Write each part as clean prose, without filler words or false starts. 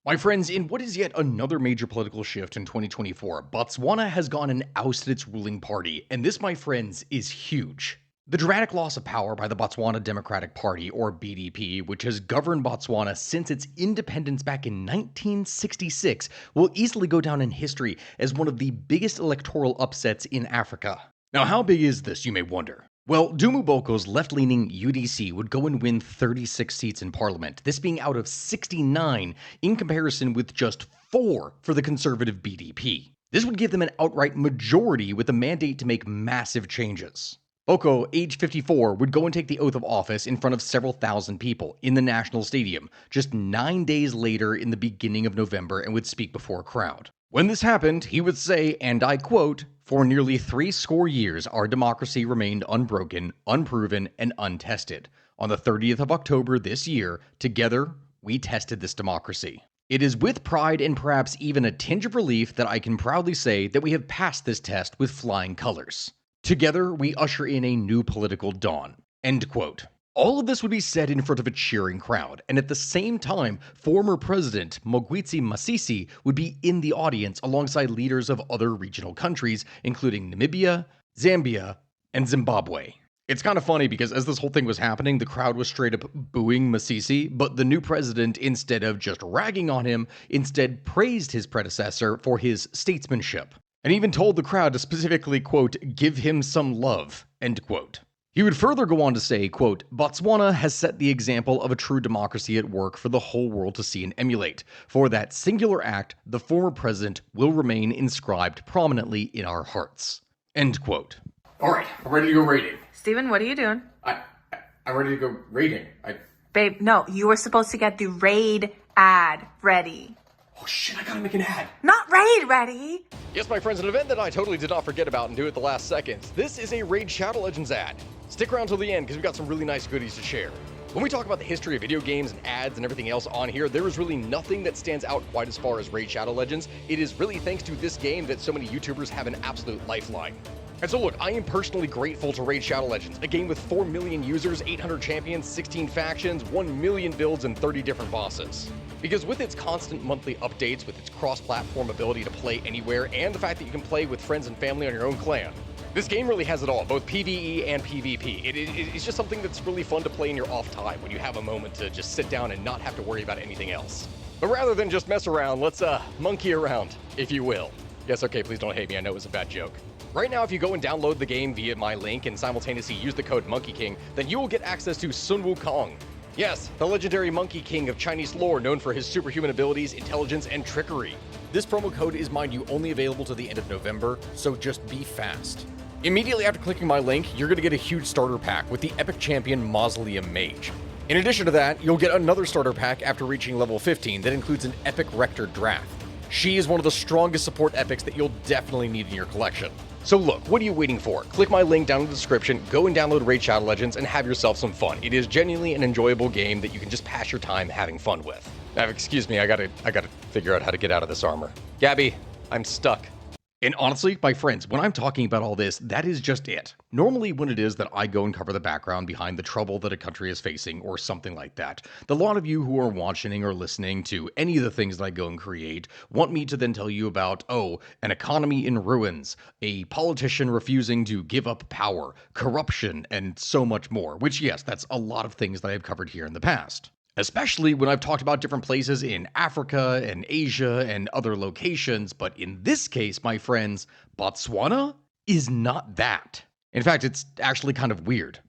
My friends, in what is yet another major political shift in 2024, Botswana has gone and ousted its ruling party, and this, my friends, is huge. The dramatic loss of power by the Botswana Democratic Party, or BDP, which has governed Botswana since its independence back in 1966, will easily go down in history as one of the biggest electoral upsets in Africa. Now, how big is this, you may wonder? Well, Dumu Boko's left-leaning UDC would go and win 36 seats in parliament, this being out of 69 in comparison with just 4 for the conservative BDP. This would give them an outright majority with a mandate to make massive changes. Boko, age 54, would go and take the oath of office in front of several thousand people in the National Stadium, just 9 days later in the beginning of November, and would speak before a crowd. When this happened, he would say, and I quote, "For nearly 60 years, our democracy remained unbroken, unproven, and untested. On the 30th of October this year, together, we tested this democracy. It is with pride and perhaps even a tinge of relief that I can proudly say that we have passed this test with flying colors. Together, we usher in a new political dawn." End quote. All of this would be said in front of a cheering crowd, and at the same time, former President Mogwitsi Masisi would be in the audience alongside leaders of other regional countries, including Namibia, Zambia, and Zimbabwe. It's kind of funny because as this whole thing was happening, the crowd was straight up booing Masisi, but the new president, instead of just ragging on him, instead praised his predecessor for his statesmanship, and even told the crowd to specifically, quote, "give him some love," end quote. He would further go on to say, quote, "Botswana has set the example of a true democracy at work for the whole world to see and emulate. For that singular act, the former president will remain inscribed prominently in our hearts." End quote. All right, I'm ready to go raiding. Steven, what are you doing? I'm ready to go raiding. Babe, no, you were supposed to get the raid ad ready. Oh shit, I gotta make an ad. Not raid ready! Yes, my friends, an event that I totally did not forget about and do at the last second. This is a Raid Shadow Legends ad. Stick around till the end because we've got some really nice goodies to share. When we talk about the history of video games and ads and everything else on here, there is really nothing that stands out quite as far as Raid Shadow Legends. It is really thanks to this game that so many YouTubers have an absolute lifeline. And so look, I am personally grateful to Raid Shadow Legends, a game with 4 million users, 800 champions, 16 factions, 1 million builds, and 30 different bosses. Because with its constant monthly updates, with its cross-platform ability to play anywhere, and the fact that you can play with friends and family on your own clan, this game really has it all, both PvE and PvP. It's just something that's really fun to play in your off time when you have a moment to just sit down and not have to worry about anything else. But rather than just mess around, let's monkey around, if you will. Yes, okay, please don't hate me, I know it was a bad joke. Right now, if you go and download the game via my link and simultaneously use the code Monkey King, then you will get access to Sun Wukong. Yes, the legendary Monkey King of Chinese lore known for his superhuman abilities, intelligence, and trickery. This promo code is, mind you, only available to the end of November, so just be fast. Immediately after clicking my link, you're going to get a huge starter pack with the epic champion Mausoleum Mage. In addition to that, you'll get another starter pack after reaching level 15 that includes an epic Rector Drath. She is one of the strongest support epics that you'll definitely need in your collection. So look, what are you waiting for? Click my link down in the description, go and download Raid Shadow Legends, and have yourself some fun. It is genuinely an enjoyable game that you can just pass your time having fun with. Now, excuse me, I gotta figure out how to get out of this armor. Gabby, I'm stuck. And honestly, my friends, when I'm talking about all this, that is just it. Normally, when it is that I go and cover the background behind the trouble that a country is facing or something like that, a lot of you who are watching or listening to any of the things that I go and create want me to then tell you about, an economy in ruins, a politician refusing to give up power, corruption, and so much more, which yes, that's a lot of things that I've covered here in the past. Especially when I've talked about different places in Africa and Asia and other locations, but in this case, my friends, Botswana is not that. In fact, it's actually kind of weird.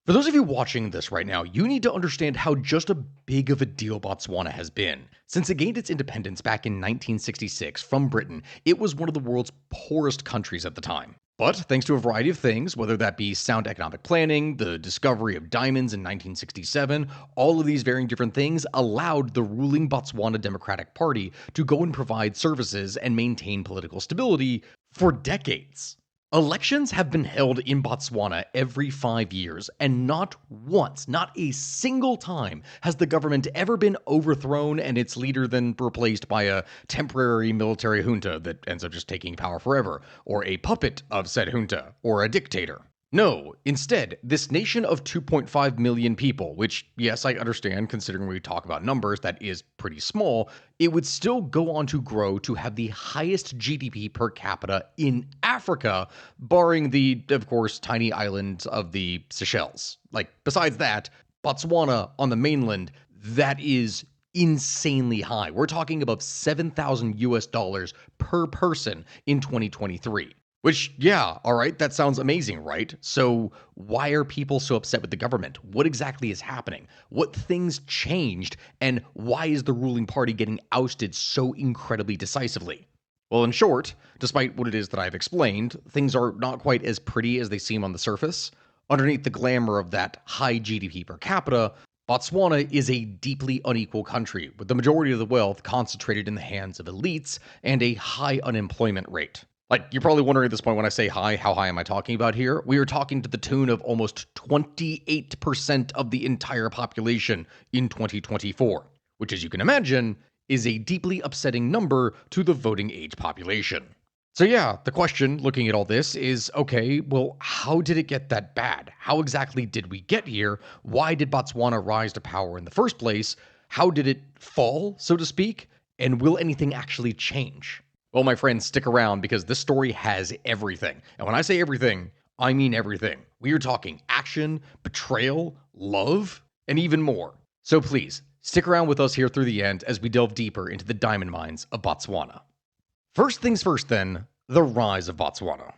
For those of you watching this right now, you need to understand how just a big of a deal Botswana has been. Since it gained its independence back in 1966 from Britain, it was one of the world's poorest countries at the time. But thanks to a variety of things, whether that be sound economic planning, the discovery of diamonds in 1967, all of these varying different things allowed the ruling Botswana Democratic Party to go and provide services and maintain political stability for decades. Elections have been held in Botswana every 5 years, and not once, not a single time, has the government ever been overthrown and its leader then replaced by a temporary military junta that ends up just taking power forever, or a puppet of said junta, or a dictator. No, instead, this nation of 2.5 million people, which, yes, I understand, considering we talk about numbers, that is pretty small, it would still go on to grow to have the highest GDP per capita in Africa, barring the, of course, tiny islands of the Seychelles. Like, besides that, Botswana on the mainland, that is insanely high. We're talking above 7,000 US dollars per person in 2023. Which, yeah, all right, that sounds amazing, right? So, why are people so upset with the government? What exactly is happening? What things changed? And why is the ruling party getting ousted so incredibly decisively? Well, in short, despite what it is that I've explained, things are not quite as pretty as they seem on the surface. Underneath the glamour of that high GDP per capita, Botswana is a deeply unequal country, with the majority of the wealth concentrated in the hands of elites and a high unemployment rate. Like, you're probably wondering at this point when I say high, how high am I talking about here? We are talking to the tune of almost 28% of the entire population in 2024, which, as you can imagine, is a deeply upsetting number to the voting age population. So yeah, the question, looking at all this, is okay, well, how did it get that bad? How exactly did we get here? Why did Botswana rise to power in the first place? How did it fall, so to speak? And will anything actually change? Well, my friends, stick around because this story has everything. And when I say everything, I mean everything. We are talking action, betrayal, love, and even more. So please, stick around with us here through the end as we delve deeper into the diamond mines of Botswana. First things first then, the rise of Botswana.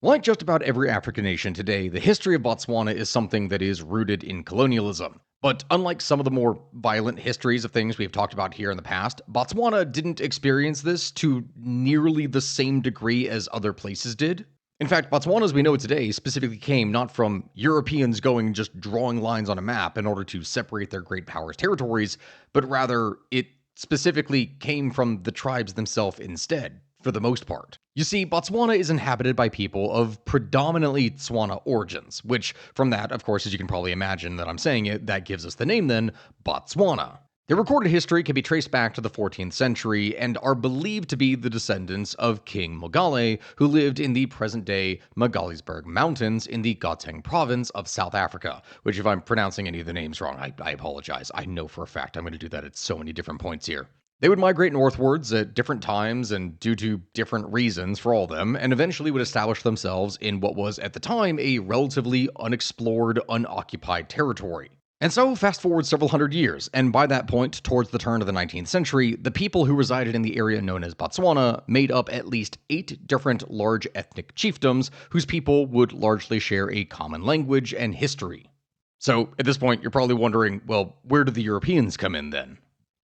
Like just about every African nation today, the history of Botswana is something that is rooted in colonialism. But unlike some of the more violent histories of things we've talked about here in the past, Botswana didn't experience this to nearly the same degree as other places did. In fact, Botswana as we know it today specifically came not from Europeans going and just drawing lines on a map in order to separate their great powers' territories, but rather it specifically came from the tribes themselves instead, for the most part. You see, Botswana is inhabited by people of predominantly Tswana origins, which from that, of course, as you can probably imagine that I'm saying it, that gives us the name then, Botswana. Their recorded history can be traced back to the 14th century and are believed to be the descendants of King Mogale, who lived in the present-day Magaliesberg Mountains in the Gauteng province of South Africa, which if I'm pronouncing any of the names wrong, I apologize. I know for a fact I'm going to do that at so many different points here. They would migrate northwards at different times and due to different reasons for all of them, and eventually would establish themselves in what was at the time a relatively unexplored, unoccupied territory. And so, fast forward several hundred years, and by that point, towards the turn of the 19th century, the people who resided in the area known as Botswana made up at least 8 different large ethnic chiefdoms whose people would largely share a common language and history. So, at this point, you're probably wondering, well, where did the Europeans come in then?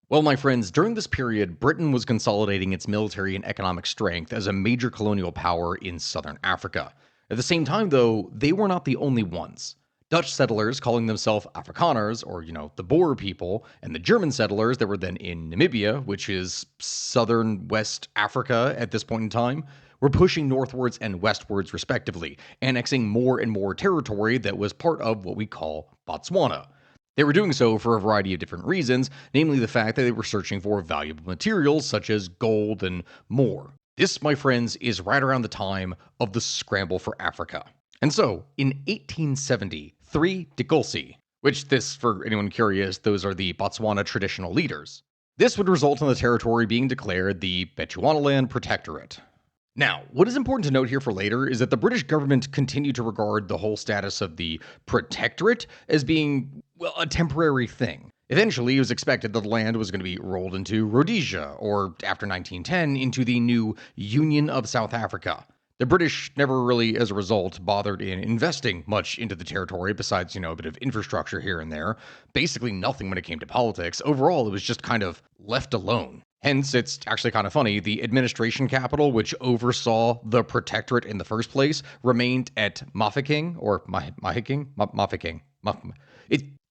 Well, my friends, during this period, Britain was consolidating its military and economic strength as a major colonial power in southern Africa. At the same time, though, they were not the only ones. Dutch settlers calling themselves Afrikaners, or, the Boer people, and the German settlers that were then in Namibia, which is southern West Africa at this point in time, were pushing northwards and westwards respectively, annexing more and more territory that was part of what we call Botswana. They were doing so for a variety of different reasons, namely the fact that they were searching for valuable materials such as gold and more. This, my friends, is right around the time of the scramble for Africa. And so, in 1870, 3 Dikolsi, which this, for anyone curious, those are the Botswana traditional leaders. This would result in the territory being declared the Bechuanaland Protectorate. Now, what is important to note here for later is that the British government continued to regard the whole status of the Protectorate as being, well, a temporary thing. Eventually, it was expected that the land was going to be rolled into Rhodesia, or after 1910, into the new Union of South Africa. The British never really, as a result, bothered in investing much into the territory besides, a bit of infrastructure here and there. Basically nothing when it came to politics. Overall, it was just kind of left alone. Hence, it's actually kind of funny, the administration capital, which oversaw the protectorate in the first place, remained at Mafeking, or Mahikeng? Mafeking.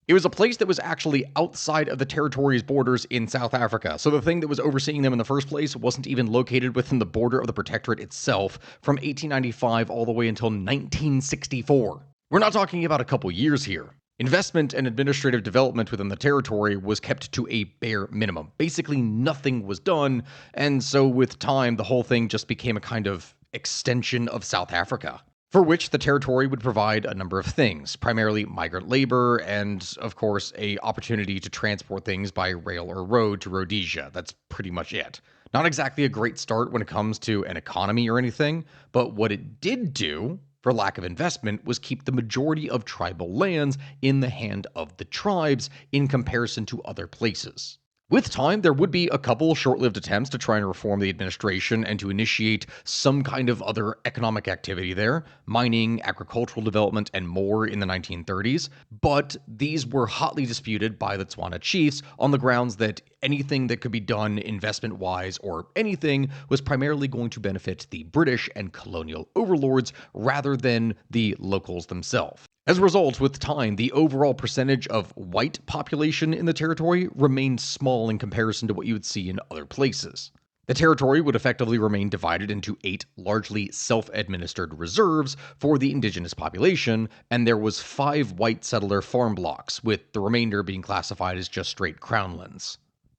It was a place that was actually outside of the territory's borders in South Africa, so the thing that was overseeing them in the first place wasn't even located within the border of the protectorate itself from 1895 all the way until 1964. We're not talking about a couple years here. Investment and administrative development within the territory was kept to a bare minimum. Basically nothing was done, and so with time the whole thing just became a kind of extension of South Africa. for which the territory would provide a number of things, primarily migrant labor and, of course, a opportunity to transport things by rail or road to Rhodesia. That's pretty much it. Not exactly a great start when it comes to an economy or anything, but what it did do, for lack of investment, was keep the majority of tribal lands in the hand of the tribes in comparison to other places. With time, there would be a couple short-lived attempts to try and reform the administration and to initiate some kind of other economic activity there, mining, agricultural development, and more in the 1930s, but these were hotly disputed by the Tswana chiefs on the grounds that anything that could be done investment-wise or anything was primarily going to benefit the British and colonial overlords rather than the locals themselves. As a result, with time, the overall percentage of white population in the territory remained small in comparison to what you would see in other places. The territory would effectively remain divided into 8 largely self-administered reserves for the indigenous population, and there was 5 white settler farm blocks, with the remainder being classified as just straight crownlands.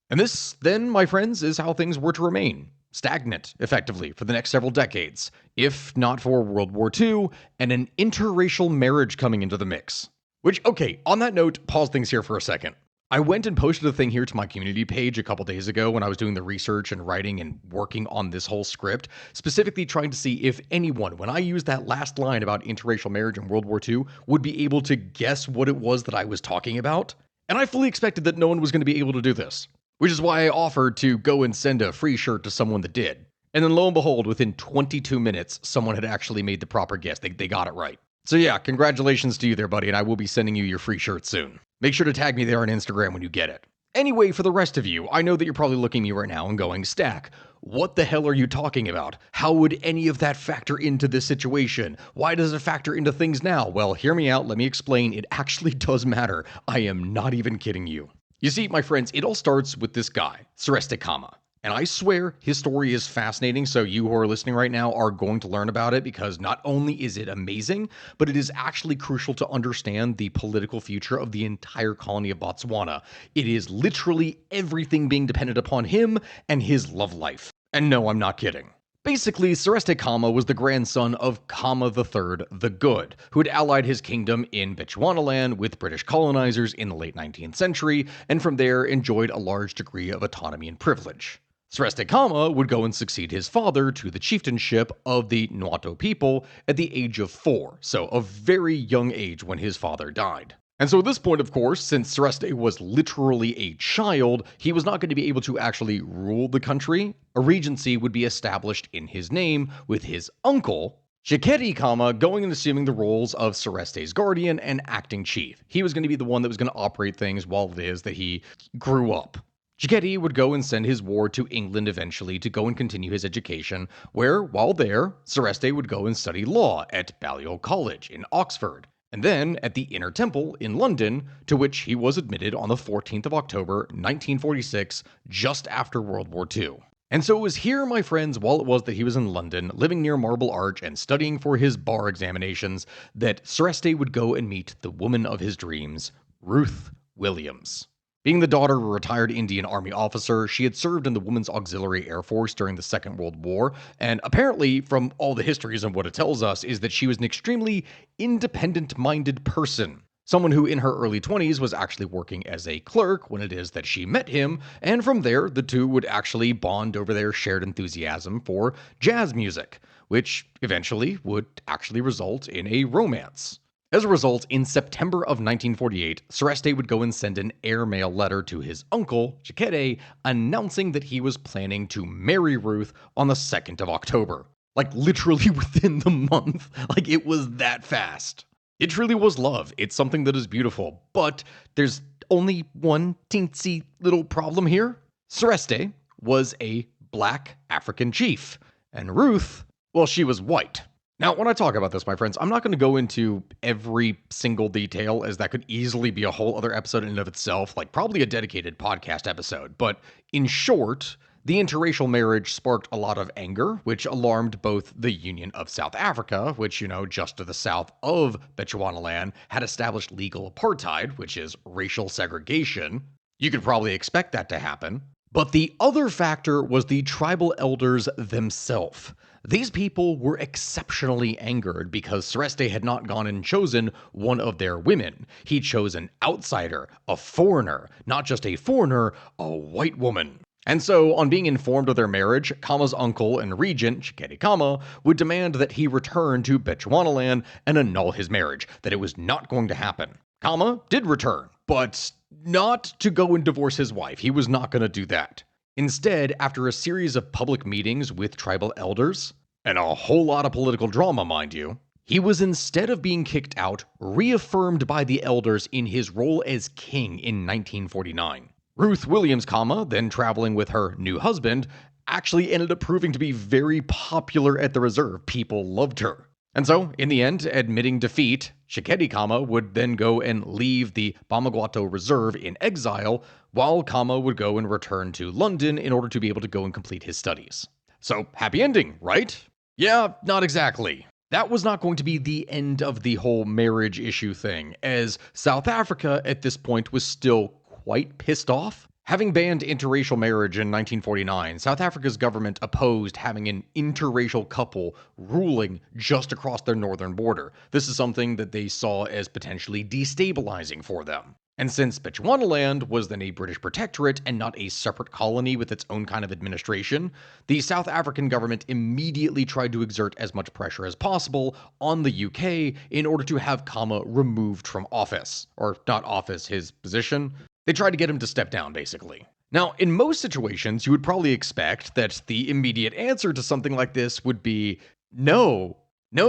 And this, then, my friends, is how things were to remain. Stagnant, effectively, for the next several decades, if not for World War II and an interracial marriage coming into the mix. Which, okay, on that note, pause things here for a second. I went and posted a thing here to my community page a couple days ago when I was doing the research and writing and working on this whole script, specifically trying to see if anyone, when I used that last line about interracial marriage in World War II, would be able to guess what it was that I was talking about. And I fully expected that no one was going to be able to do this. Which is why I offered to go and send a free shirt to someone that did. And then lo and behold, within 22 minutes, someone had actually made the proper guess. They got it right. So yeah, congratulations to you there, buddy, and I will be sending you your free shirt soon. Make sure to tag me there on Instagram when you get it. Anyway, for the rest of you, I know that you're probably looking at me right now and going, Stack, what the hell are you talking about? How would any of that factor into this situation? Why does it factor into things now? Well, hear me out, let me explain. It actually does matter. I am not even kidding you. You see, my friends, it all starts with this guy, Post-Khama. And I swear his story is fascinating, so you who are listening right now are going to learn about it because not only is it amazing, but it is actually crucial to understand the political future of the entire colony of Botswana. It is literally everything being dependent upon him and his love life. And no, I'm not kidding. Basically, Post-Khama was the grandson of Khama III the Good, who had allied his kingdom in Bechuanaland with British colonizers in the late 19th century, and from there enjoyed a large degree of autonomy and privilege. Post-Khama would go and succeed his father to the chieftainship of the Ngwato people at the age of 4, so a very young age when his father died. And so at this point, of course, since Sereste was literally a child, he was not going to be able to actually rule the country. A regency would be established in his name, with his uncle, Khama, going and assuming the roles of Sereste's guardian and acting chief. He was going to be the one that was going to operate things while it is that he grew up. Chiketi would go and send his ward to England eventually to go and continue his education, where, while there, Sereste would go and study law at Balliol College in Oxford, and then at the Inner Temple in London, to which he was admitted on the 14th of October, 1946, just after World War II. And so it was here, my friends, while it was that he was in London, living near Marble Arch and studying for his bar examinations, that Sereste would go and meet the woman of his dreams, Ruth Williams. Being the daughter of a retired Indian Army officer, she had served in the Women's Auxiliary Air Force during the Second World War, and apparently, from all the histories and what it tells us, is that she was an extremely independent-minded person. Someone who in her early 20s was actually working as a clerk when it is that she met him, and from there, the two would actually bond over their shared enthusiasm for jazz music, which eventually would actually result in a romance. As a result, in September of 1948, Sereste would go and send an airmail letter to his uncle, Chikete, announcing that he was planning to marry Ruth on the 2nd of October. Like, literally within the month. Like, it was that fast. It truly was love. It's something that is beautiful. But there's only one teensy little problem here. Sereste was a black African chief, and Ruth, well, she was white. Now, when I talk about this, my friends, I'm not going to go into every single detail, as that could easily be a whole other episode in and of itself, like probably a dedicated podcast episode. But in short, the interracial marriage sparked a lot of anger, which alarmed both the Union of South Africa, which, just to the south of Bechuanaland, had established legal apartheid, which is racial segregation. You could probably expect that to happen. But the other factor was the tribal elders themselves. These people were exceptionally angered because Sereste had not gone and chosen one of their women. He chose an outsider, a foreigner, not just a foreigner, a white woman. And so, on being informed of their marriage, Khama's uncle and regent, Khama, would demand that he return to Bechuanaland and annul his marriage, that it was not going to happen. Khama did return, but not to go and divorce his wife. He was not going to do that. Instead, after a series of public meetings with tribal elders, and a whole lot of political drama, mind you, he was, instead of being kicked out, reaffirmed by the elders in his role as king in 1949. Ruth Williams Khama, then traveling with her new husband, actually ended up proving to be very popular at the reserve. People loved her. And so, in the end, admitting defeat, Khama would then go and leave the Bamagwato Reserve in exile, while Khama would go and return to London in order to be able to go and complete his studies. So, happy ending, right? Yeah, not exactly. That was not going to be the end of the whole marriage issue thing, as South Africa at this point was still quite pissed off. Having banned interracial marriage in 1949, South Africa's government opposed having an interracial couple ruling just across their northern border. This is something that they saw as potentially destabilizing for them. And since Bechuanaland was then a British protectorate and not a separate colony with its own kind of administration, the South African government immediately tried to exert as much pressure as possible on the UK in order to have Khama removed from office. Or not office, his position. They tried to get him to step down, basically. Now, in most situations, you would probably expect that the immediate answer to something like this would be, no,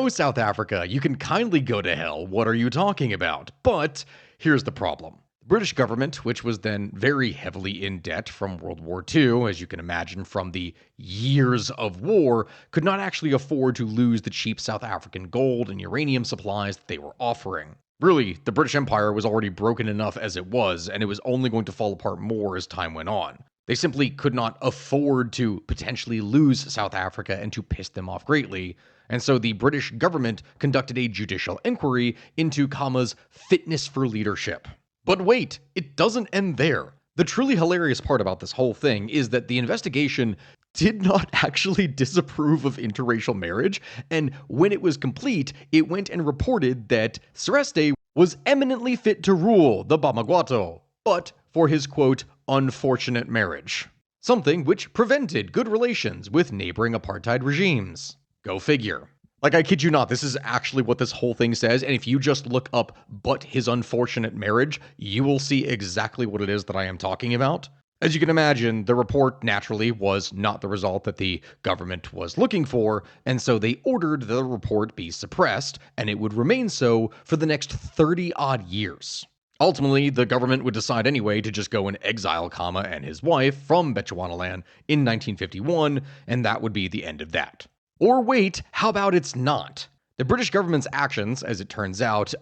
South Africa, you can kindly go to hell, what are you talking about? But here's the problem. The British government, which was then very heavily in debt from World War II, as you can imagine from the years of war, could not actually afford to lose the cheap South African gold and uranium supplies that they were offering. Really, the British Empire was already broken enough as it was, and it was only going to fall apart more as time went on. They simply could not afford to potentially lose South Africa and to piss them off greatly, and so the British government conducted a judicial inquiry into Khama's fitness for leadership. But wait, it doesn't end there. The truly hilarious part about this whole thing is that the investigation did not actually disapprove of interracial marriage, and when it was complete, it went and reported that Sereste was eminently fit to rule the Bamagwato, but for his, quote, unfortunate marriage. Something which prevented good relations with neighboring apartheid regimes. Go figure. Like, I kid you not, this is actually what this whole thing says, and if you just look up "but his unfortunate marriage," you will see exactly what it is that I am talking about. As you can imagine, the report naturally was not the result that the government was looking for, and so they ordered the report be suppressed, and it would remain so for the next 30-odd years. Ultimately, the government would decide anyway to just go and exile Khama and his wife from Bechuanaland in 1951, and that would be the end of that. Or wait, how about it's not? The British government's actions, as it turns out,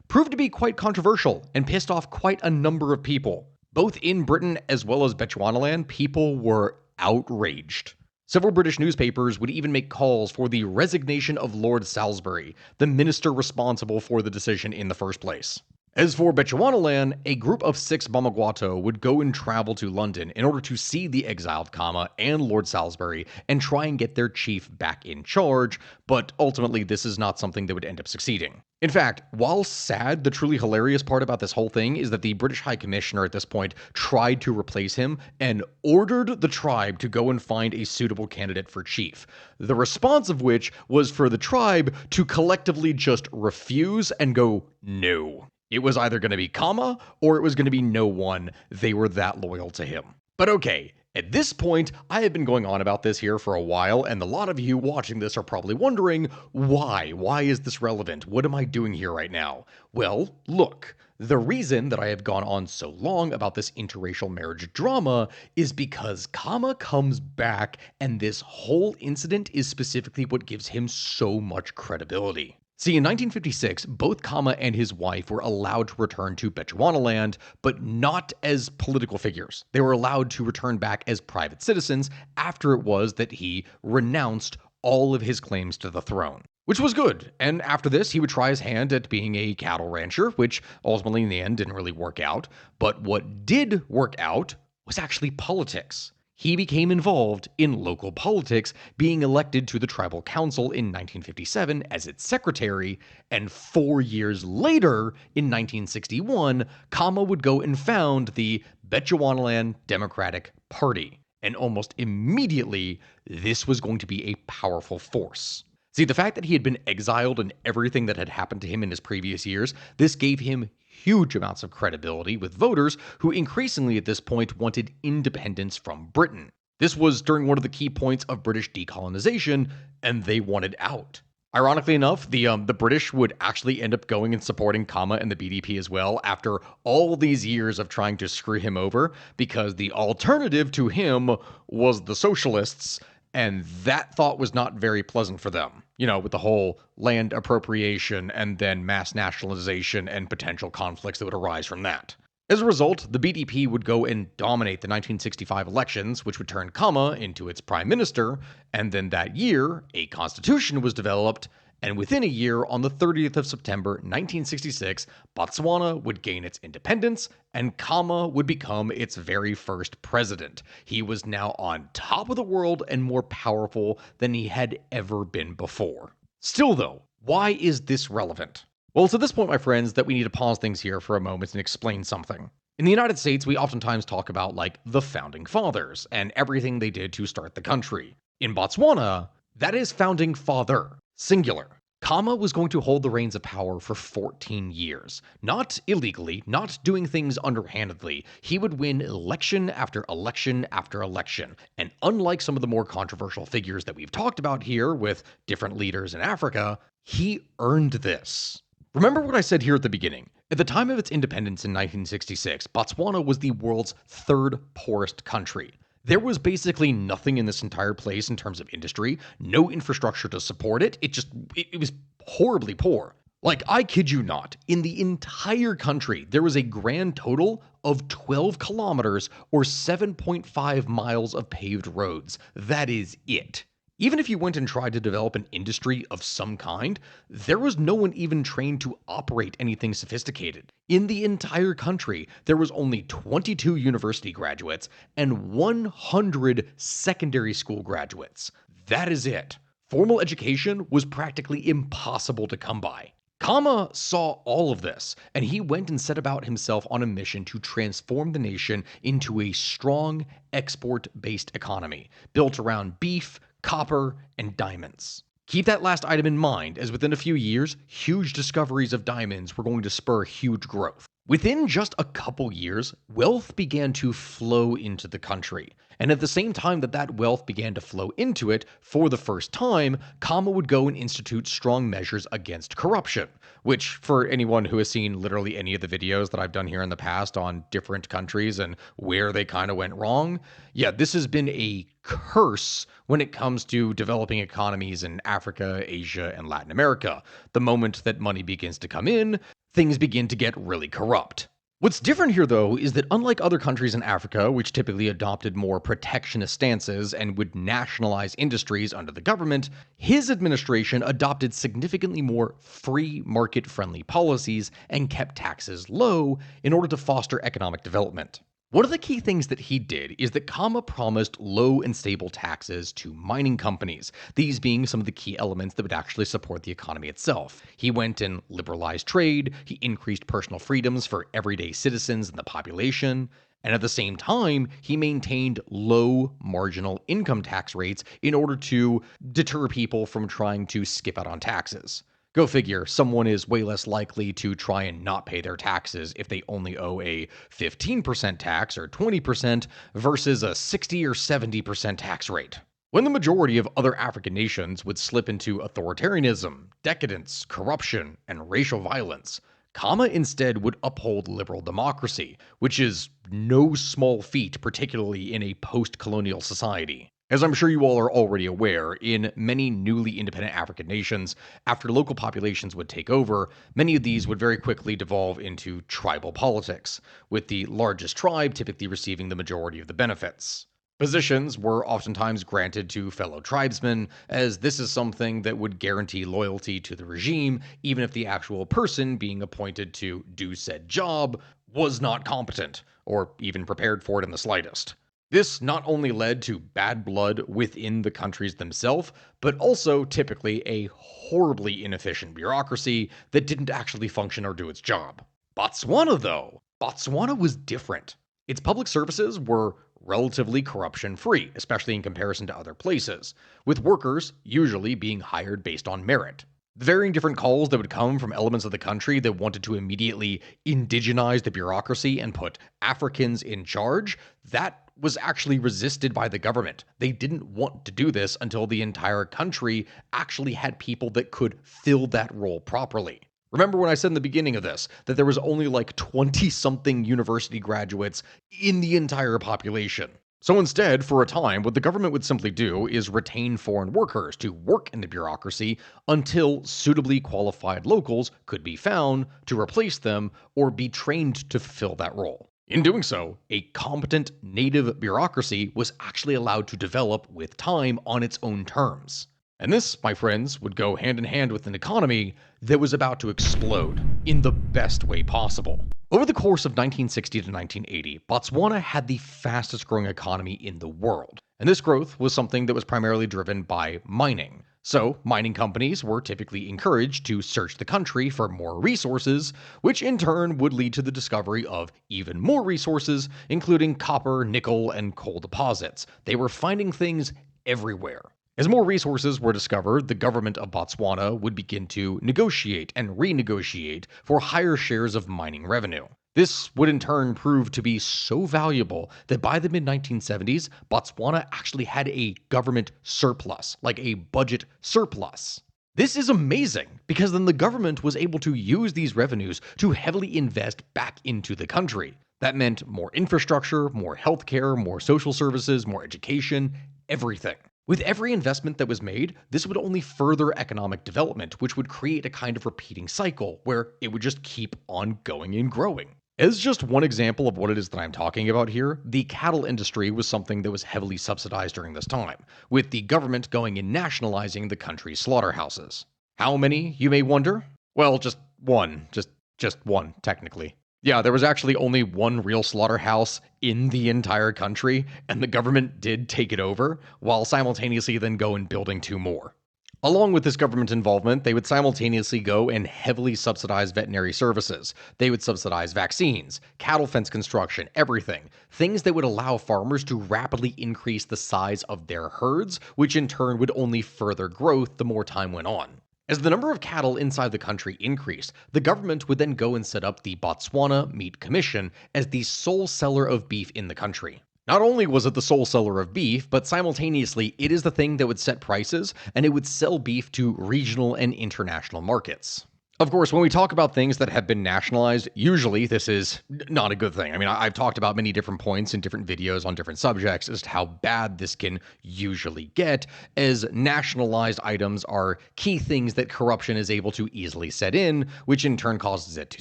proved to be quite controversial and pissed off quite a number of people. Both in Britain as well as Bechuanaland, people were outraged. Several British newspapers would even make calls for the resignation of Lord Salisbury, the minister responsible for the decision in the first place. As for Bechuanaland, a group of 6 Bamagwato would go and travel to London in order to see the exiled Khama and Lord Salisbury and try and get their chief back in charge, but ultimately this is not something that would end up succeeding. In fact, while sad, the truly hilarious part about this whole thing is that the British High Commissioner at this point tried to replace him and ordered the tribe to go and find a suitable candidate for chief. The response of which was for the tribe to collectively just refuse and go, no. It was either going to be Khama or it was going to be no one. They were that loyal to him. But okay, at this point, I have been going on about this here for a while, and a lot of you watching this are probably wondering, why? Why is this relevant? What am I doing here right now? Well, look. The reason that I have gone on so long about this interracial marriage drama is because Khama comes back, and this whole incident is specifically what gives him so much credibility. See, in 1956, both Khama and his wife were allowed to return to Bechuanaland, but not as political figures. They were allowed to return back as private citizens after it was that he renounced all of his claims to the throne. Which was good, and after this, he would try his hand at being a cattle rancher, which ultimately in the end didn't really work out. But what did work out was actually politics. he became involved in local politics, being elected to the tribal council in 1957 as its secretary, and 4 years later, in 1961, Khama would go and found the Bechuanaland Democratic Party. And almost immediately, this was going to be a powerful force. See, the fact that he had been exiled and everything that had happened to him in his previous years, this gave him huge amounts of credibility with voters who increasingly at this point wanted independence from Britain. This was during one of the key points of British decolonization, and they wanted out. Ironically enough, the British would actually end up going and supporting Khama and the BDP as well after all these years of trying to screw him over, because the alternative to him was the socialists, and that thought was not very pleasant for them. You know, with the whole land appropriation and then mass nationalization and potential conflicts that would arise from that. As a result, the BDP would go and dominate the 1965 elections, which would turn Khama into its prime minister, and then that year, a constitution was developed, and within a year, on the 30th of September 1966, Botswana would gain its independence, and Khama would become its very first president. He was now on top of the world and more powerful than he had ever been before. Still though, why is this relevant? Well, it's at this point, my friends, that we need to pause things here for a moment and explain something. In the United States, we oftentimes talk about, like, the Founding Fathers and everything they did to start the country. In Botswana, that is Founding Father, singular. Khama was going to hold the reins of power for 14 years. Not illegally, not doing things underhandedly. He would win election after election after election. And unlike some of the more controversial figures that we've talked about here with different leaders in Africa, he earned this. Remember what I said here at the beginning. At the time of its independence in 1966, Botswana was the world's third poorest country. There was basically nothing in this entire place in terms of industry, no infrastructure to support it. It was horribly poor. Like, I kid you not, in the entire country, there was a grand total of 12 kilometers or 7.5 miles of paved roads. That is it. Even if you went and tried to develop an industry of some kind, there was no one even trained to operate anything sophisticated. In the entire country, there was only 22 university graduates and 100 secondary school graduates. That is it. Formal education was practically impossible to come by. Khama saw all of this, and he went and set about himself on a mission to transform the nation into a strong export-based economy, built around beef, copper, and diamonds. Keep that last item in mind, as within a few years, huge discoveries of diamonds were going to spur huge growth. Within just a couple years, wealth began to flow into the country. And at the same time that wealth began to flow into it, for the first time, Khama would go and institute strong measures against corruption, which, for anyone who has seen literally any of the videos that I've done here in the past on different countries and where they kind of went wrong, yeah, this has been a curse when it comes to developing economies in Africa, Asia, and Latin America. The moment that money begins to come in, things begin to get really corrupt. What's different here, though, is that unlike other countries in Africa, which typically adopted more protectionist stances and would nationalize industries under the government, his administration adopted significantly more free market-friendly policies and kept taxes low in order to foster economic development. One of the key things that he did is that Khama promised low and stable taxes to mining companies, these being some of the key elements that would actually support the economy itself. He went and liberalized trade, he increased personal freedoms for everyday citizens and the population, and at the same time, he maintained low marginal income tax rates in order to deter people from trying to skip out on taxes. Go figure, someone is way less likely to try and not pay their taxes if they only owe a 15% tax or 20% versus a 60 or 70% tax rate. When the majority of other African nations would slip into authoritarianism, decadence, corruption, and racial violence, Khama instead would uphold liberal democracy, which is no small feat, particularly in a post-colonial society. As I'm sure you all are already aware, in many newly independent African nations, after local populations would take over, many of these would very quickly devolve into tribal politics, with the largest tribe typically receiving the majority of the benefits. Positions were oftentimes granted to fellow tribesmen, as this is something that would guarantee loyalty to the regime, even if the actual person being appointed to do said job was not competent, or even prepared for it in the slightest. This not only led to bad blood within the countries themselves, but also typically a horribly inefficient bureaucracy that didn't actually function or do its job. Botswana, though, Botswana was different. Its public services were relatively corruption free, especially in comparison to other places, with workers usually being hired based on merit. The varying different calls that would come from elements of the country that wanted to immediately indigenize the bureaucracy and put Africans in charge, that was actually resisted by the government. They didn't want to do this until the entire country actually had people that could fill that role properly. Remember when I said in the beginning of this that there was only like 20-something university graduates in the entire population? So instead, for a time, what the government would simply do is retain foreign workers to work in the bureaucracy until suitably qualified locals could be found to replace them or be trained to fill that role. In doing so, a competent native bureaucracy was actually allowed to develop with time on its own terms. And this, my friends, would go hand in hand with an economy that was about to explode in the best way possible. Over the course of 1960 to 1980, Botswana had the fastest growing economy in the world. And this growth was something that was primarily driven by mining. So, mining companies were typically encouraged to search the country for more resources, which in turn would lead to the discovery of even more resources, including copper, nickel, and coal deposits. They were finding things everywhere. As more resources were discovered, the government of Botswana would begin to negotiate and renegotiate for higher shares of mining revenue. This would in turn prove to be so valuable that by the mid-1970s, Botswana actually had a government surplus, like a budget surplus. This is amazing, because then the government was able to use these revenues to heavily invest back into the country. That meant more infrastructure, more healthcare, more social services, more education, everything. With every investment that was made, this would only further economic development, which would create a kind of repeating cycle where it would just keep on going and growing. As just one example of what it is that I'm talking about here, the cattle industry was something that was heavily subsidized during this time, with the government going and nationalizing the country's slaughterhouses. How many, you may wonder? Well, just one. Just one, technically. Yeah, there was actually only one real slaughterhouse in the entire country, and the government did take it over, while simultaneously then go and building two more. Along with this government involvement, they would simultaneously go and heavily subsidize veterinary services. They would subsidize vaccines, cattle fence construction, everything. Things that would allow farmers to rapidly increase the size of their herds, which in turn would only further growth the more time went on. As the number of cattle inside the country increased, the government would then go and set up the Botswana Meat Commission as the sole seller of beef in the country. Not only was it the sole seller of beef, but simultaneously it is the thing that would set prices, and it would sell beef to regional and international markets. Of course, when we talk about things that have been nationalized, usually this is not a good thing. I mean, I've talked about many different points in different videos on different subjects as to how bad this can usually get, as nationalized items are key things that corruption is able to easily set in, which in turn causes it to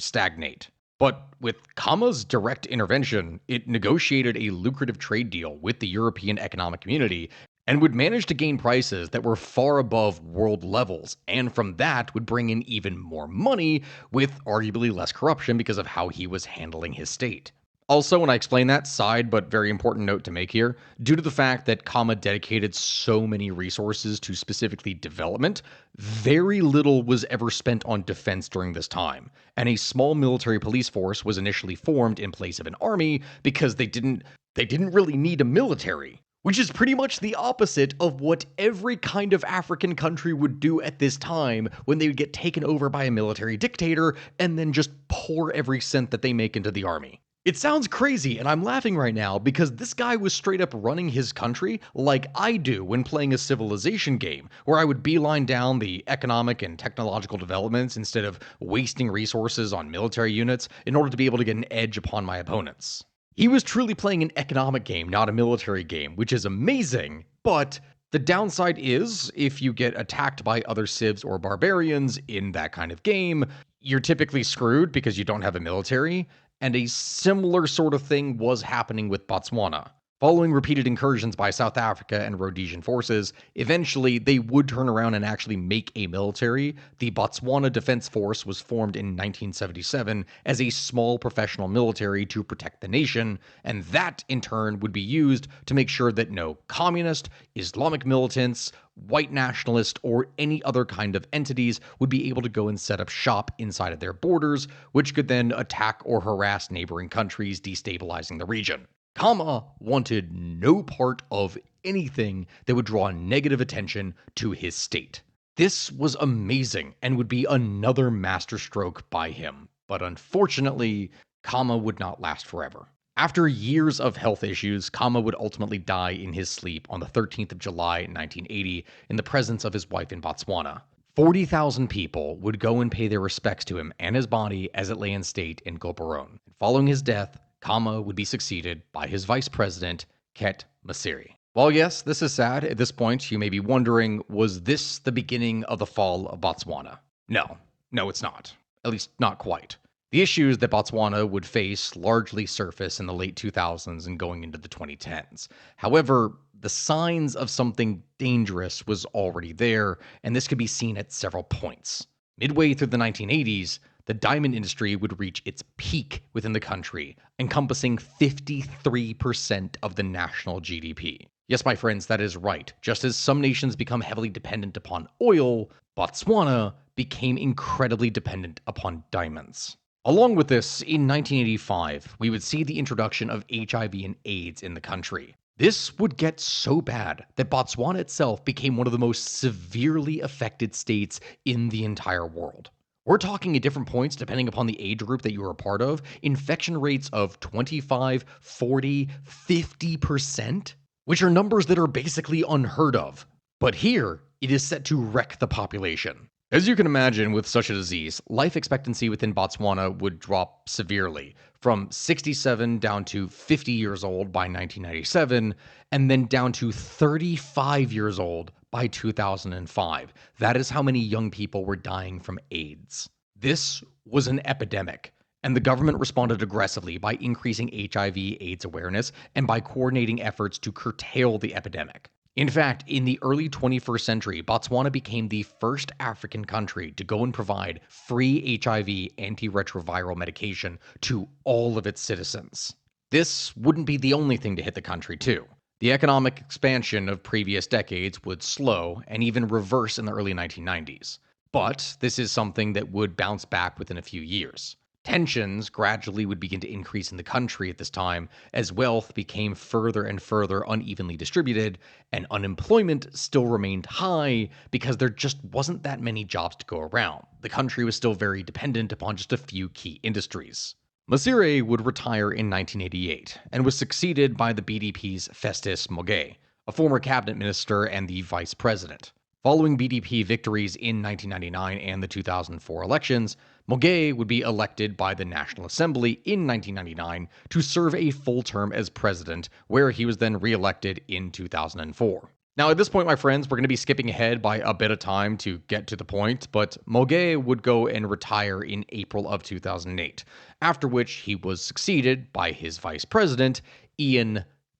stagnate. But with Khama's direct intervention, it negotiated a lucrative trade deal with the European Economic Community and would manage to gain prices that were far above world levels, and from that would bring in even more money with arguably less corruption because of how he was handling his state. Also, when I explain that, side but very important note to make here, due to the fact that Khama dedicated so many resources to specifically development, very little was ever spent on defense during this time, and a small military police force was initially formed in place of an army because they didn't really need a military. Which is pretty much the opposite of what every kind of African country would do at this time when they would get taken over by a military dictator and then just pour every cent that they make into the army. It sounds crazy, and I'm laughing right now because this guy was straight up running his country like I do when playing a civilization game, where I would beeline down the economic and technological developments instead of wasting resources on military units in order to be able to get an edge upon my opponents. He was truly playing an economic game, not a military game, which is amazing, but the downside is, if you get attacked by other civs or barbarians in that kind of game, you're typically screwed because you don't have a military, and a similar sort of thing was happening with Botswana. Following repeated incursions by South Africa and Rhodesian forces, eventually they would turn around and actually make a military. The Botswana Defense Force was formed in 1977 as a small professional military to protect the nation, and that in turn would be used to make sure that no communist, Islamic militants, white nationalist, or any other kind of entities would be able to go and set up shop inside of their borders, which could then attack or harass neighboring countries, destabilizing the region. Khama wanted no part of anything that would draw negative attention to his state. This was amazing and would be another masterstroke by him, but unfortunately, Khama would not last forever. After years of health issues, Khama would ultimately die in his sleep on the 13th of July, 1980, in the presence of his wife in Botswana. 40,000 people would go and pay their respects to him and his body as it lay in state in Gaborone. Following his death, Khama would be succeeded by his vice president, Ket Masisi. While yes, this is sad, at this point you may be wondering, was this the beginning of the fall of Botswana? No, it's not. At least not quite. The issues that Botswana would face largely surface in the late 2000s and going into the 2010s. However, the signs of something dangerous was already there, and this could be seen at several points. Midway through the 1980s, the diamond industry would reach its peak within the country, encompassing 53% of the national GDP. Yes, my friends, that is right. Just as some nations become heavily dependent upon oil, Botswana became incredibly dependent upon diamonds. Along with this, in 1985, we would see the introduction of HIV and AIDS in the country. This would get so bad that Botswana itself became one of the most severely affected states in the entire world. We're talking at different points, depending upon the age group that you are a part of, infection rates of 25, 40, 50%, which are numbers that are basically unheard of. But here, it is set to wreck the population. As you can imagine, with such a disease, life expectancy within Botswana would drop severely, from 67 down to 50 years old by 1997, and then down to 35 years old by 2005. That is how many young people were dying from AIDS. This was an epidemic, and the government responded aggressively by increasing HIV/AIDS awareness and by coordinating efforts to curtail the epidemic. In fact, in the early 21st century, Botswana became the first African country to go and provide free HIV antiretroviral medication to all of its citizens. This wouldn't be the only thing to hit the country, too. The economic expansion of previous decades would slow and even reverse in the early 1990s. But this is something that would bounce back within a few years. Tensions gradually would begin to increase in the country at this time as wealth became further and further unevenly distributed, and unemployment still remained high because there just wasn't that many jobs to go around. The country was still very dependent upon just a few key industries. Masisi would retire in 1988 and was succeeded by the BDP's Festus Mage, a former cabinet minister and the vice president. Following BDP victories in 1999 and the 2004 elections, Mage would be elected by the National Assembly in 1999 to serve a full term as president, where he was then re-elected in 2004. Now, at this point, my friends, we're going to be skipping ahead by a bit of time to get to the point, but Mage would go and retire in April of 2008, after which he was succeeded by his vice president,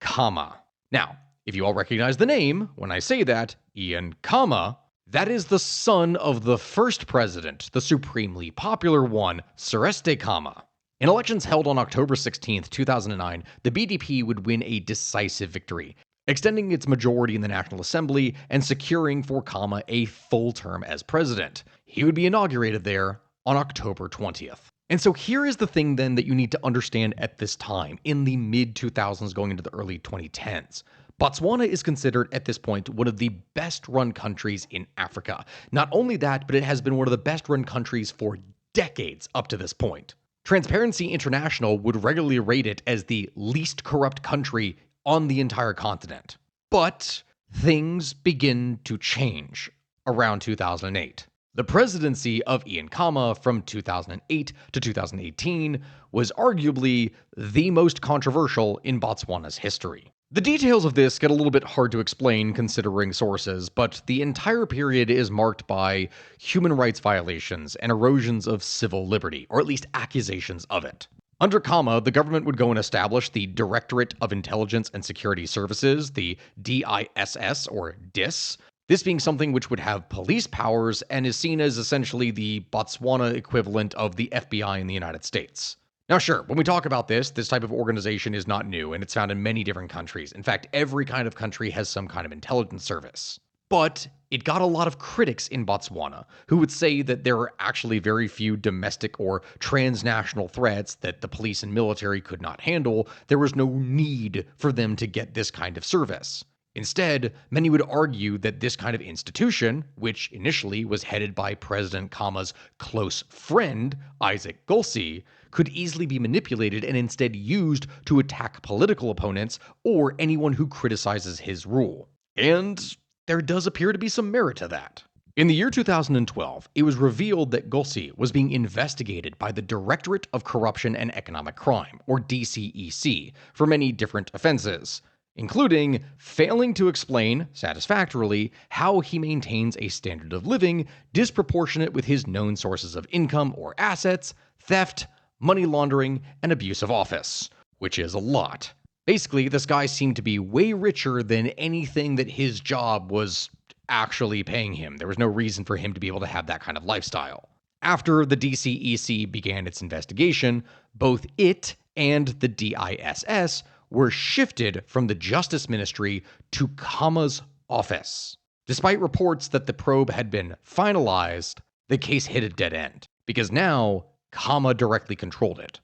Khama. Now, if you all recognize the name, when I say that, Khama, that is the son of the first president, the supremely popular one, Celeste Khama. In elections held on October 16, 2009, the BDP would win a decisive victory, extending its majority in the National Assembly and securing for Khama a full term as president. He would be inaugurated there on October 20th. And so here is the thing then that you need to understand at this time, in the mid-2000s going into the early 2010s. Botswana is considered at this point one of the best run countries in Africa. Not only that, but it has been one of the best run countries for decades up to this point. Transparency International would regularly rate it as the least corrupt country on the entire continent. But things begin to change around 2008. The presidency of Khama from 2008 to 2018 was arguably the most controversial in Botswana's history. The details of this get a little bit hard to explain considering sources, but the entire period is marked by human rights violations and erosions of civil liberty, or at least accusations of it. Under Khama, the government would go and establish the Directorate of Intelligence and Security Services, the DISS or DIS, this being something which would have police powers and is seen as essentially the Botswana equivalent of the FBI in the United States. Now sure, when we talk about this type of organization is not new, and it's found in many different countries. In fact, every kind of country has some kind of intelligence service. But it got a lot of critics in Botswana who would say that there are actually very few domestic or transnational threats that the police and military could not handle. There was no need for them to get this kind of service. Instead, many would argue that this kind of institution, which initially was headed by President Khama's close friend, Isaac Gulsi, could easily be manipulated and instead used to attack political opponents or anyone who criticizes his rule. And there does appear to be some merit to that. In the year 2012, it was revealed that Gulsi was being investigated by the Directorate of Corruption and Economic Crime, or DCEC, for many different offenses, including failing to explain satisfactorily how he maintains a standard of living disproportionate with his known sources of income or assets, theft, money laundering, and abuse of office, which is a lot. Basically, this guy seemed to be way richer than anything that his job was actually paying him. There was no reason for him to be able to have that kind of lifestyle. After the DCEC began its investigation, both it and the DISS were shifted from the Justice Ministry to Khama's office. Despite reports that the probe had been finalized, the case hit a dead end, because now Khama directly controlled it.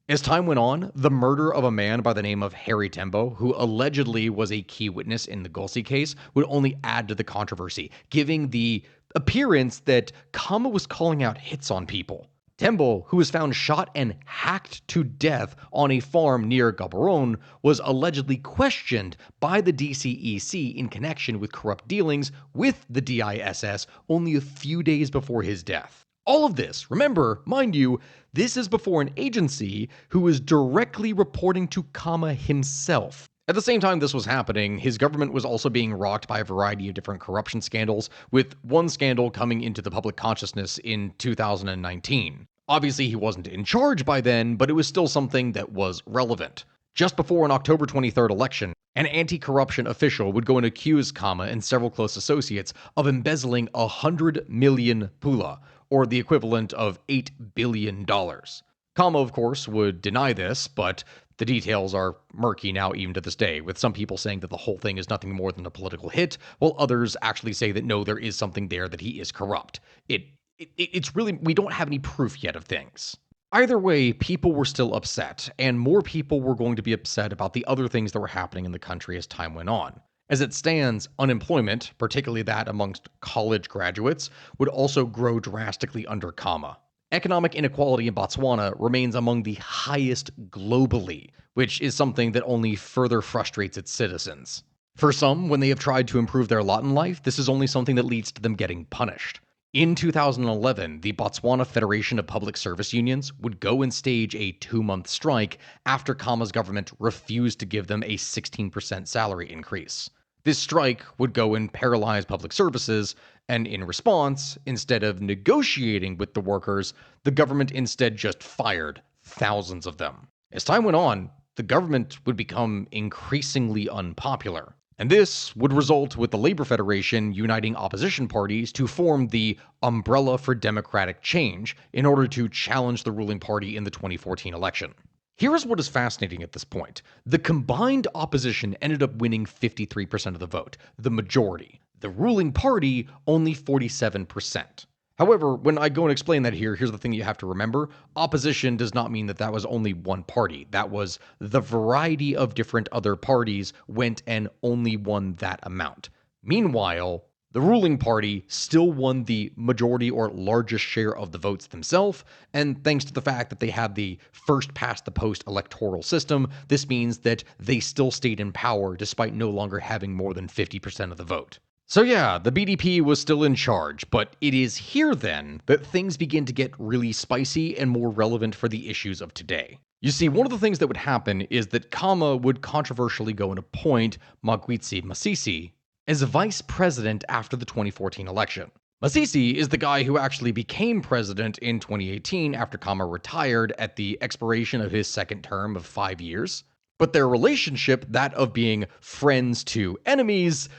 As time went on, the murder of a man by the name of Harry Tembo, who allegedly was a key witness in the Gulsi case, would only add to the controversy, giving the appearance that Khama was calling out hits on people. Tembo, who was found shot and hacked to death on a farm near Gaborone, was allegedly questioned by the DCEC in connection with corrupt dealings with the DISS only a few days before his death. All of this, remember, mind you, this is before an agency who was directly reporting to Khama himself. At the same time this was happening, his government was also being rocked by a variety of different corruption scandals, with one scandal coming into the public consciousness in 2019. Obviously, he wasn't in charge by then, but it was still something that was relevant. Just before an October 23rd election, an anti-corruption official would go and accuse Khama and several close associates of embezzling 100 million pula, or the equivalent of $8 billion. Khama, of course, would deny this, but the details are murky now even to this day, with some people saying that the whole thing is nothing more than a political hit, while others actually say that no, there is something there, that he is corrupt. It's really, we don't have any proof yet of things. Either way, people were still upset, and more people were going to be upset about the other things that were happening in the country as time went on. As it stands, unemployment, particularly that amongst college graduates, would also grow drastically under Khama. Economic inequality in Botswana remains among the highest globally, which is something that only further frustrates its citizens. For some, when they have tried to improve their lot in life, this is only something that leads to them getting punished. In 2011, the Botswana Federation of Public Service Unions would go and stage a 2-month strike after Khama's government refused to give them a 16% salary increase. This strike would go and paralyze public services, and in response, instead of negotiating with the workers, the government instead just fired thousands of them. As time went on, the government would become increasingly unpopular. And this would result with the Labour Federation uniting opposition parties to form the Umbrella for Democratic Change in order to challenge the ruling party in the 2014 election. Here is what is fascinating at this point. The combined opposition ended up winning 53% of the vote, the majority. The ruling party, only 47%. However, when I go and explain that here, here's the thing you have to remember. Opposition does not mean that that was only one party. That was the variety of different other parties went and only won that amount. Meanwhile, the ruling party still won the majority or largest share of the votes themselves, and thanks to the fact that they had the first past the post electoral system, this means that they still stayed in power despite no longer having more than 50% of the vote. So yeah, the BDP was still in charge, but it is here then that things begin to get really spicy and more relevant for the issues of today. You see, one of the things that would happen is that Khama would controversially go and appoint Masisi as vice president after the 2014 election. Masisi is the guy who actually became president in 2018 after Khama retired at the expiration of his second term of 5 years. But their relationship, that of being friends to enemies,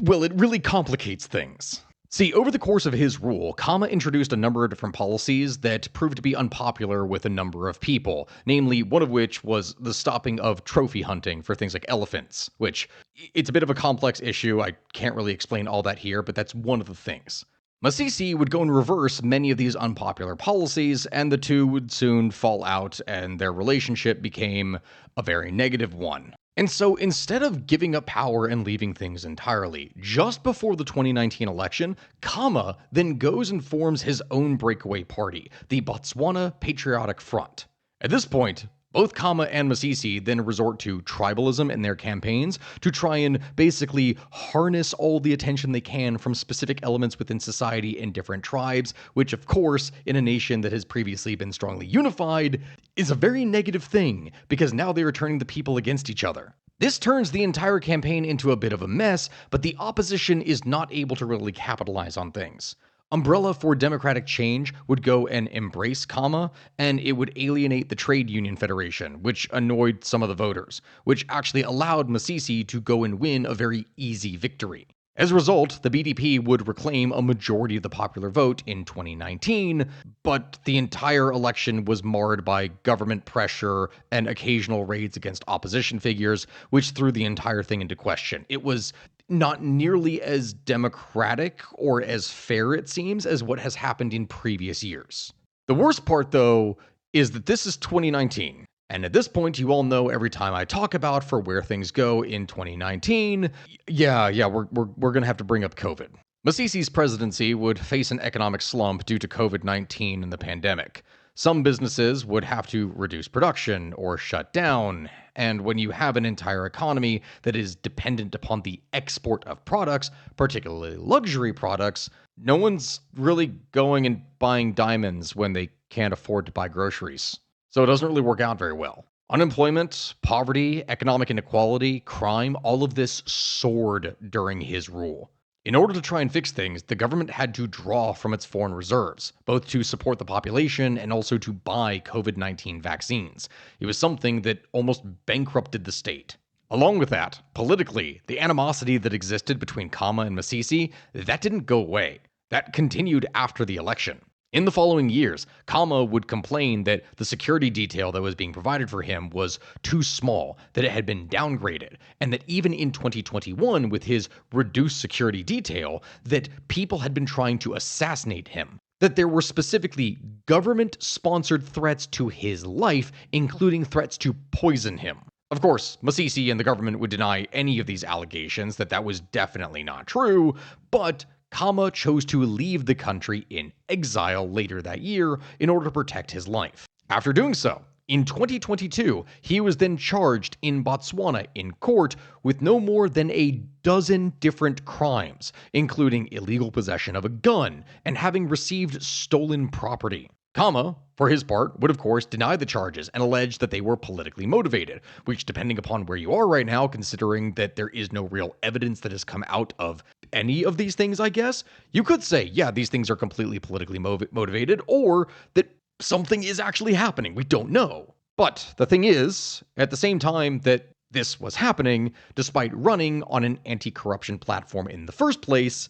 well, it really complicates things. See, over the course of his rule, Khama introduced a number of different policies that proved to be unpopular with a number of people, namely one of which was the stopping of trophy hunting for things like elephants, which it's a bit of a complex issue. I can't really explain all that here, but that's one of the things. Masisi would go and reverse many of these unpopular policies, and the two would soon fall out, and their relationship became a very negative one. And so instead of giving up power and leaving things entirely, just before the 2019 election, Khama then goes and forms his own breakaway party, the Botswana Patriotic Front. At this point, both Khama and Masisi then resort to tribalism in their campaigns to try and basically harness all the attention they can from specific elements within society and different tribes, which of course, in a nation that has previously been strongly unified, is a very negative thing, because now they are turning the people against each other. This turns the entire campaign into a bit of a mess, but the opposition is not able to really capitalize on things. Umbrella for Democratic Change would go and embrace Khama, and it would alienate the Trade Union Federation, which annoyed some of the voters, which actually allowed Masisi to go and win a very easy victory. As a result, the BDP would reclaim a majority of the popular vote in 2019, but the entire election was marred by government pressure and occasional raids against opposition figures, which threw the entire thing into question. It was not nearly as democratic or as fair, it seems, as what has happened in previous years. The worst part, though, is that this is 2019. And at this point, you all know every time I talk about for where things go in 2019, we're going to have to bring up COVID. Masisi's presidency would face an economic slump due to COVID-19 and the pandemic. Some businesses would have to reduce production or shut down, and when you have an entire economy that is dependent upon the export of products, particularly luxury products, no one's really going and buying diamonds when they can't afford to buy groceries. So it doesn't really work out very well. Unemployment, poverty, economic inequality, crime, all of this soared during his rule. In order to try and fix things, the government had to draw from its foreign reserves, both to support the population and also to buy COVID-19 vaccines. It was something that almost bankrupted the state. Along with that, politically, the animosity that existed between Khama and Masisi, that didn't go away. That continued after the election. In the following years, Khama would complain that the security detail that was being provided for him was too small, that it had been downgraded, and that even in 2021, with his reduced security detail, that people had been trying to assassinate him. That there were specifically government-sponsored threats to his life, including threats to poison him. Of course, Masisi and the government would deny any of these allegations, that was definitely not true, but Khama chose to leave the country in exile later that year in order to protect his life. After doing so, in 2022, he was then charged in Botswana in court with no more than a dozen different crimes, including illegal possession of a gun and having received stolen property. Khama, for his part, would of course deny the charges and allege that they were politically motivated, which, depending upon where you are right now, considering that there is no real evidence that has come out of any of these things, I guess, you could say, yeah, these things are completely politically motivated, or that something is actually happening. We don't know. But the thing is, at the same time that this was happening, despite running on an anti-corruption platform in the first place,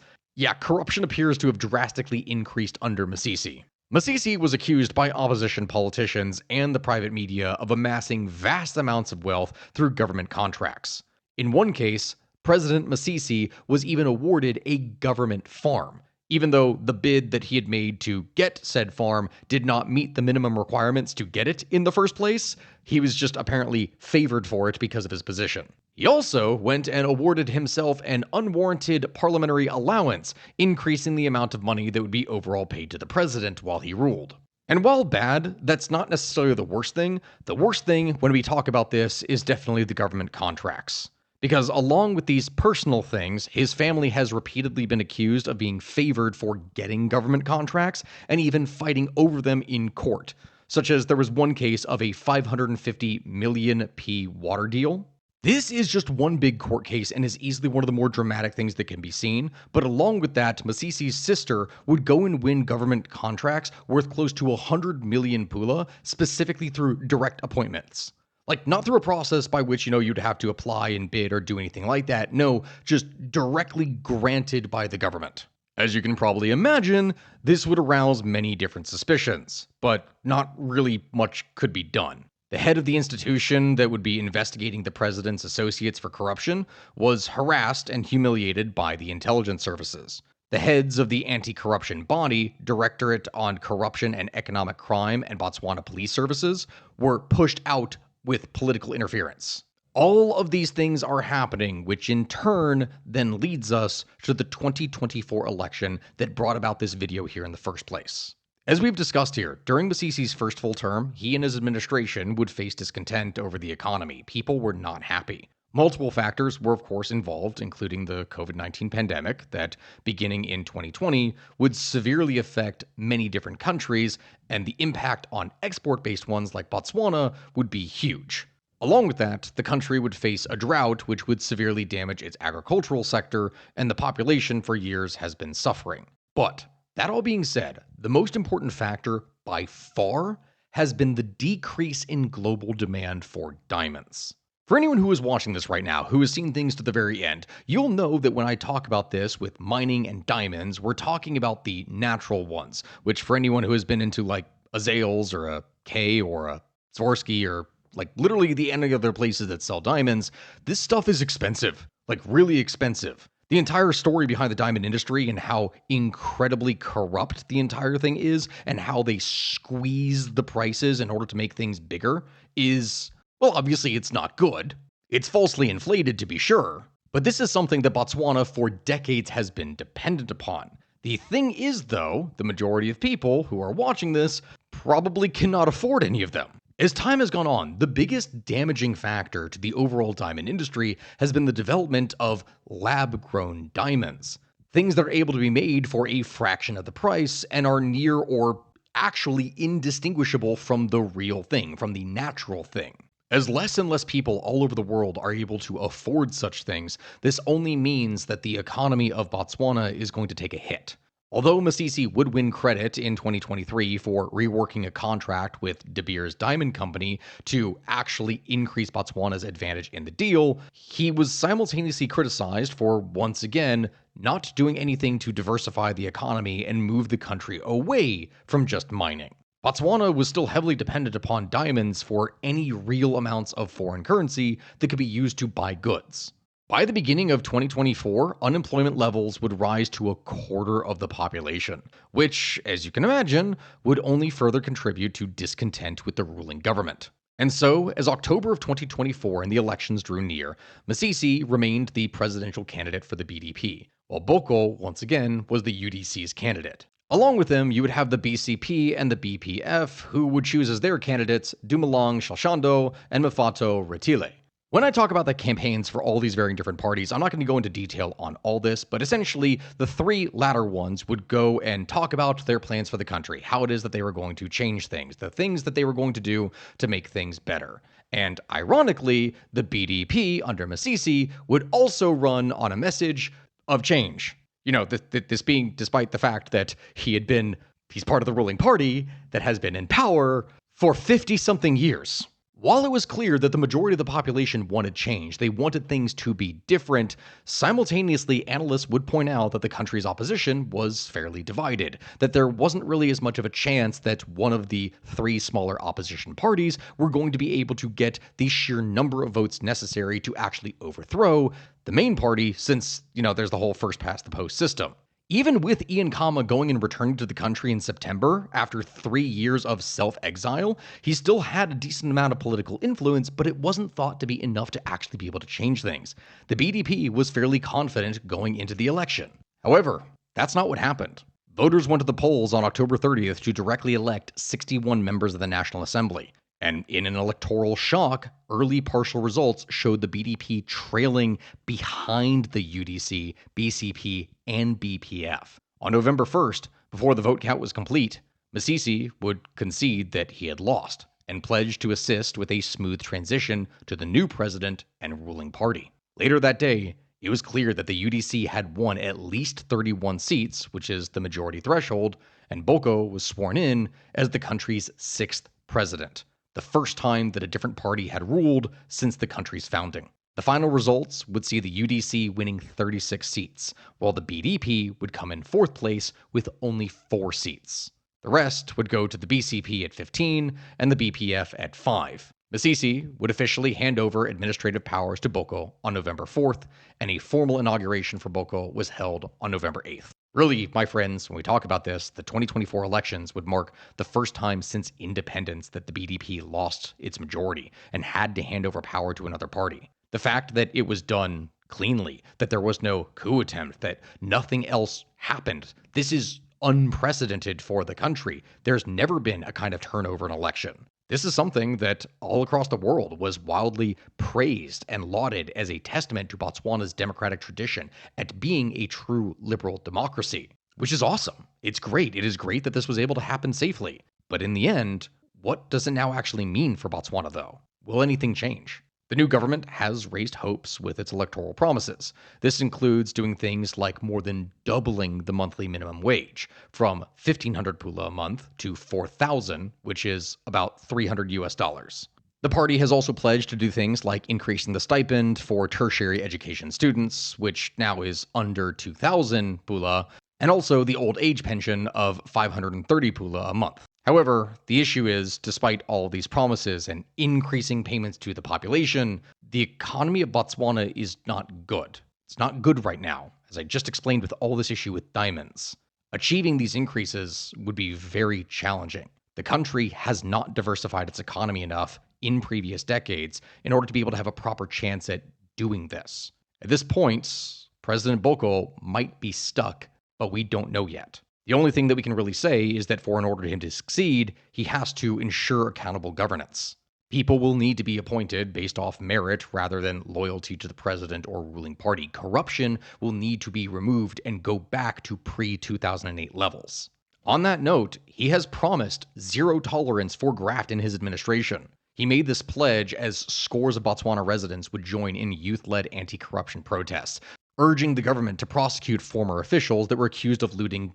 corruption appears to have drastically increased under Masisi. Masisi was accused by opposition politicians and the private media of amassing vast amounts of wealth through government contracts. In one case, President Masisi was even awarded a government farm, even though the bid that he had made to get said farm did not meet the minimum requirements to get it in the first place. He was just apparently favored for it because of his position. He also went and awarded himself an unwarranted parliamentary allowance, increasing the amount of money that would be overall paid to the president while he ruled. And while bad, that's not necessarily the worst thing. The worst thing when we talk about this is definitely the government contracts. Because along with these personal things, his family has repeatedly been accused of being favored for getting government contracts and even fighting over them in court. Such as there was one case of a 550 million P water deal. This is just one big court case and is easily one of the more dramatic things that can be seen, but along with that, Masisi's sister would go and win government contracts worth close to 100 million pula, specifically through direct appointments. Like, not through a process by which, you'd have to apply and bid or do anything like that. No, just directly granted by the government. As you can probably imagine, this would arouse many different suspicions, but not really much could be done. The head of the institution that would be investigating the president's associates for corruption was harassed and humiliated by the intelligence services. The heads of the anti-corruption body, Directorate on Corruption and Economic Crime and Botswana Police Services, were pushed out with political interference. All of these things are happening, which in turn then leads us to the 2024 election that brought about this video here in the first place. As we've discussed here, during Masisi's first full term, he and his administration would face discontent over the economy. People were not happy. Multiple factors were of course involved, including the COVID-19 pandemic that, beginning in 2020, would severely affect many different countries, and the impact on export-based ones like Botswana would be huge. Along with that, the country would face a drought which would severely damage its agricultural sector, and the population for years has been suffering. But that all being said, the most important factor by far has been the decrease in global demand for diamonds. For anyone who is watching this right now, who has seen things to the very end, you'll know that when I talk about this with mining and diamonds, we're talking about the natural ones, which for anyone who has been into like a Zales or a K or a Swarovski or like literally the any other places that sell diamonds, this stuff is expensive, like really expensive. The entire story behind the diamond industry and how incredibly corrupt the entire thing is and how they squeeze the prices in order to make things bigger is, well, obviously it's not good. It's falsely inflated to be sure, but this is something that Botswana for decades has been dependent upon. The thing is though, the majority of people who are watching this probably cannot afford any of them. As time has gone on, the biggest damaging factor to the overall diamond industry has been the development of lab-grown diamonds. Things that are able to be made for a fraction of the price and are near or actually indistinguishable from the real thing, from the natural thing. As less and less people all over the world are able to afford such things, this only means that the economy of Botswana is going to take a hit. Although Masisi would win credit in 2023 for reworking a contract with De Beers Diamond Company to actually increase Botswana's advantage in the deal, he was simultaneously criticized for, once again, not doing anything to diversify the economy and move the country away from just mining. Botswana was still heavily dependent upon diamonds for any real amounts of foreign currency that could be used to buy goods. By the beginning of 2024, unemployment levels would rise to a quarter of the population, which, as you can imagine, would only further contribute to discontent with the ruling government. And so, as October of 2024 and the elections drew near, Masisi remained the presidential candidate for the BDP, while Boko, once again, was the UDC's candidate. Along with them, you would have the BCP and the BPF, who would choose as their candidates Dumelang Shalshando and Mafato Retile. When I talk about the campaigns for all these varying different parties, I'm not going to go into detail on all this, but essentially the three latter ones would go and talk about their plans for the country, how it is that they were going to change things, the things that they were going to do to make things better. And ironically, the BDP under Masisi would also run on a message of change. This being despite the fact that he's part of the ruling party that has been in power for 50-something years. While it was clear that the majority of the population wanted change, they wanted things to be different, simultaneously analysts would point out that the country's opposition was fairly divided, that there wasn't really as much of a chance that one of the three smaller opposition parties were going to be able to get the sheer number of votes necessary to actually overthrow the main party since, there's the whole first past the post system. Even with Khama going and returning to the country in September, after 3 years of self-exile, he still had a decent amount of political influence, but it wasn't thought to be enough to actually be able to change things. The BDP was fairly confident going into the election. However, that's not what happened. Voters went to the polls on October 30th to directly elect 61 members of the National Assembly. And in an electoral shock, early partial results showed the BDP trailing behind the UDC, BCP, and BPF. On November 1st, before the vote count was complete, Masisi would concede that he had lost. and pledged to assist with a smooth transition to the new president and ruling party. Later that day, it was clear that the UDC had won at least 31 seats, which is the majority threshold, and Boko was sworn in as the country's 6th president, the first time that a different party had ruled since the country's founding. The final results would see the UDC winning 36 seats, while the BDP would come in 4th place with only 4 seats. The rest would go to the BCP at 15 and the BPF at 5. Masisi would officially hand over administrative powers to Boko on November 4th, and a formal inauguration for Boko was held on November 8th. Really, my friends, when we talk about this, the 2024 elections would mark the first time since independence that the BDP lost its majority and had to hand over power to another party. The fact that it was done cleanly, that there was no coup attempt, that nothing else happened, this is unprecedented for the country. There's never been a kind of turnover in election. This is something that all across the world was wildly praised and lauded as a testament to Botswana's democratic tradition at being a true liberal democracy, which is awesome. It's great. It is great that this was able to happen safely. But in the end, what does it now actually mean for Botswana, though? Will anything change? The new government has raised hopes with its electoral promises. This includes doing things like more than doubling the monthly minimum wage from 1,500 pula a month to 4,000, which is about $300. The party has also pledged to do things like increasing the stipend for tertiary education students, which now is under 2,000 pula, and also the old age pension of 530 pula a month. However, the issue is, despite all of these promises and increasing payments to the population, the economy of Botswana is not good. It's not good right now, as I just explained with all this issue with diamonds. Achieving these increases would be very challenging. The country has not diversified its economy enough in previous decades in order to be able to have a proper chance at doing this. At this point, President Boko might be stuck, but we don't know yet. The only thing that we can really say is that in order for him to succeed, he has to ensure accountable governance. People will need to be appointed based off merit rather than loyalty to the president or ruling party. Corruption will need to be removed and go back to pre-2008 levels. On that note, he has promised zero tolerance for graft in his administration. He made this pledge as scores of Botswana residents would join in youth-led anti-corruption protests, urging the government to prosecute former officials that were accused of looting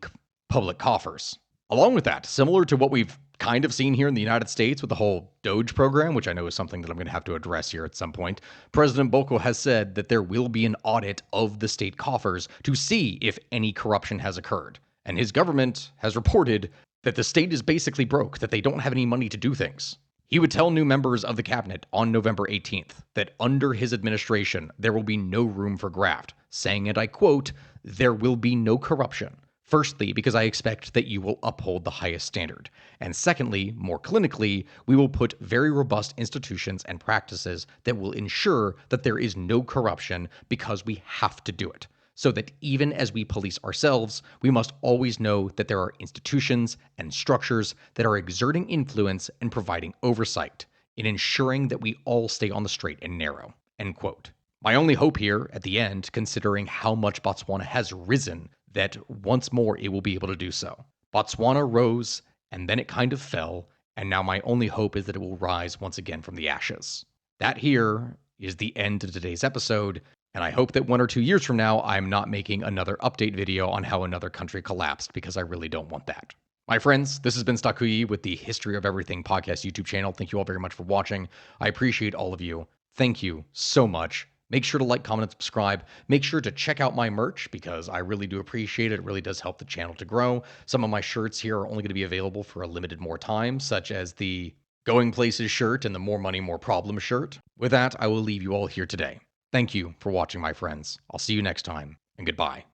public coffers. Along with that, similar to what we've kind of seen here in the United States with the whole Doge program, which I know is something that I'm going to have to address here at some point, President Boko has said that there will be an audit of the state coffers to see if any corruption has occurred. And his government has reported that the state is basically broke, that they don't have any money to do things. He would tell new members of the cabinet on November 18th that under his administration, there will be no room for graft, saying, and I quote, "There will be no corruption. Firstly, because I expect that you will uphold the highest standard. And secondly, more clinically, we will put very robust institutions and practices that will ensure that there is no corruption because we have to do it. So that even as we police ourselves, we must always know that there are institutions and structures that are exerting influence and providing oversight in ensuring that we all stay on the straight and narrow." End quote. My only hope here at the end, considering how much Botswana has risen, that once more it will be able to do so. Botswana rose, and then it kind of fell, and now my only hope is that it will rise once again from the ashes. That here is the end of today's episode, and I hope that 1 or 2 years from now, I'm not making another update video on how another country collapsed, because I really don't want that. My friends, this has been Stakuyi with the History of Everything podcast YouTube channel. Thank you all very much for watching. I appreciate all of you. Thank you so much. Make sure to like, comment, and subscribe. Make sure to check out my merch because I really do appreciate it. It really does help the channel to grow. Some of my shirts here are only going to be available for a limited more time, such as the Going Places shirt and the More Money, More Problems shirt. With that, I will leave you all here today. Thank you for watching, my friends. I'll see you next time, and goodbye.